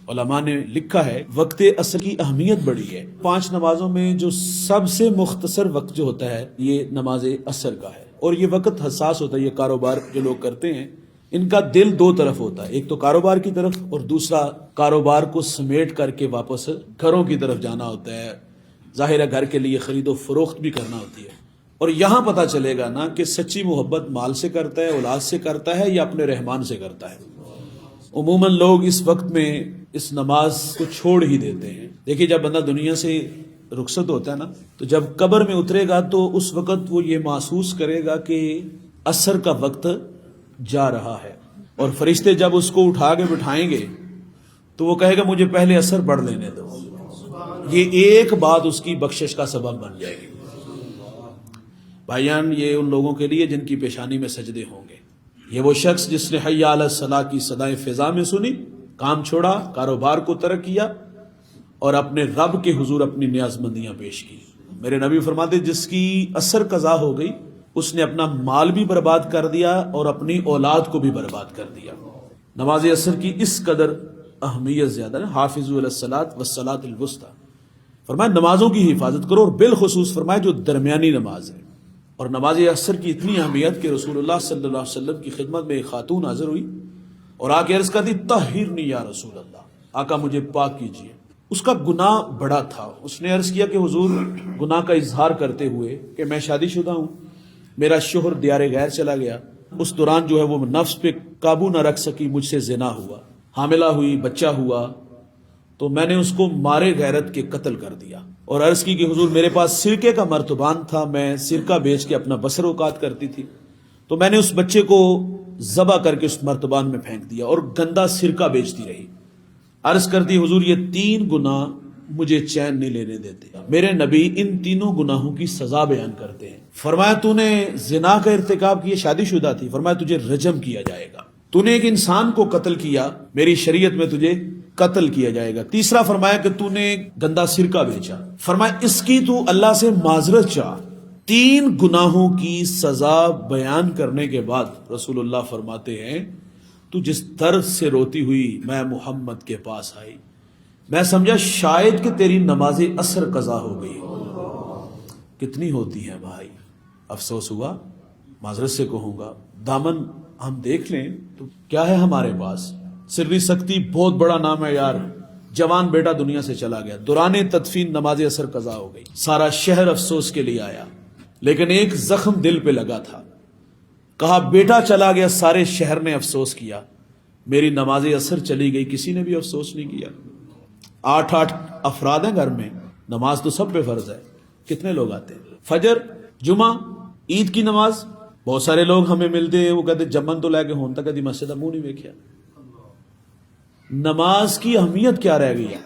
علماء نے لکھا ہے وقت عصر کی اہمیت بڑی ہے. 5 نمازوں میں جو سب سے مختصر وقت جو ہوتا ہے یہ نماز عصر کا ہے، اور یہ وقت حساس ہوتا ہے. یہ کاروبار جو لوگ کرتے ہیں ان کا دل 2 طرف ہوتا ہے، ایک تو کاروبار کی طرف اور دوسرا کاروبار کو سمیٹ کر کے واپس گھروں کی طرف جانا ہوتا ہے. ظاہر ہے گھر کے لیے خرید و فروخت بھی کرنا ہوتی ہے. اور یہاں پتہ چلے گا نا کہ سچی محبت مال سے کرتا ہے، اولاد سے کرتا ہے یا اپنے رحمان سے کرتا ہے. عموماً لوگ اس وقت میں اس نماز کو چھوڑ ہی دیتے ہیں. دیکھیے جب بندہ دنیا سے رخصت ہوتا ہے نا تو جب قبر میں اترے گا تو اس وقت وہ یہ محسوس کرے گا کہ عصر کا وقت جا رہا ہے، اور فرشتے جب اس کو اٹھا کے بٹھائیں گے تو وہ کہے گا مجھے پہلے عصر پڑھ لینے دو. یہ ایک بات اس کی بخشش کا سبب بن جائے گی. بھائیان یہ ان لوگوں کے لیے جن کی پیشانی میں سجدے ہوں گے. یہ وہ شخص جس نے حی علی الصلاۃ کی صدائیں فضا میں سنی، کام چھوڑا، کاروبار کو ترک کیا اور اپنے رب کے حضور اپنی نیاز مندیاں پیش کی. میرے نبی فرماتے جس کی عصر قضا ہو گئی اس نے اپنا مال بھی برباد کر دیا اور اپنی اولاد کو بھی برباد کر دیا. نماز عصر کی اس قدر اہمیت زیادہ ہے. حافظوا علی الصلاۃ والصلاۃ الوسطیٰ، فرمایا نمازوں کی حفاظت کرو، اور بالخصوص فرمایا جو درمیانی نماز ہے. اور نماز عصر کی اتنی اہمیت کہ رسول اللہ صلی اللہ علیہ وسلم کی خدمت میں ایک خاتون حاضر ہوئی اور آ کے عرض کرتی طہرنی یا رسول اللہ، آقا مجھے پاک کیجیے. اس کا گناہ بڑا تھا. اس نے عرض کیا کہ حضور گناہ کا اظہار کرتے ہوئے کہ میں شادی شدہ ہوں، میرا شوہر دیار غیر چلا گیا، اس دوران جو ہے وہ نفس پہ قابو نہ رکھ سکی، مجھ سے زنا ہوا، حاملہ ہوئی، بچہ ہوا، تو میں نے اس کو مارے غیرت کے قتل کر دیا. اور عرض کی کہ حضور میرے پاس سرکے کا مرتبان تھا، میں سرکہ بیچ کے اپنا بسر اوقات کرتی تھی، تو میں نے اس بچے کو ذبح کر کے اس مرتبان میں پھینک دیا اور گندا سرکہ بیچتی رہی. عرض کرتی حضور یہ 3 گناہ مجھے چین نہیں لینے دیتے. میرے نبی ان تینوں گناہوں کی سزا بیان کرتے ہیں. فرمایا تو نے زنا کا ارتکاب کیا، شادی شدہ تھی، فرمایا تجھے رجم کیا جائے گا. تو نے ایک انسان کو قتل کیا، میری شریعت میں تجھے قتل کیا جائے گا. تیسرا فرمایا کہ تو نے گندا سرکہ بیچا، فرمایا اس کی تو اللہ سے معذرت چاہ. 3 گناہوں کی سزا بیان کرنے کے بعد رسول اللہ فرماتے ہیں تو جس درد سے روتی ہوئی میں محمد کے پاس آئی، میں سمجھا شاید کہ تیری نماز عصر قضا ہو گئی. کتنی ہوتی ہیں بھائی، افسوس ہوا، معذرت سے کہوں گا. دامن ہم دیکھ لیں تو کیا ہے ہمارے پاس. سری سختی بہت بڑا نام ہے یار. جوان بیٹا دنیا سے چلا گیا، دوران تدفین نماز عصر قضا ہو گئی، سارا شہر افسوس کے لیے آیا، لیکن ایک زخم دل پہ لگا تھا. کہا بیٹا چلا گیا، سارے شہر نے افسوس کیا، میری نماز عصر چلی گئی، کسی نے بھی افسوس نہیں کیا. 8 افراد ہیں گھر میں، نماز تو سب پہ فرض ہے. کتنے لوگ آتے ہیں؟ فجر، جمعہ، عید کی نماز. بہت سارے لوگ ہمیں ملتے ہیں، وہ کہتے جمن تو لے کے ہون تک کدی مسجد منہ نہیں ویکھیا. نماز کی اہمیت کیا رہ گئی ہے؟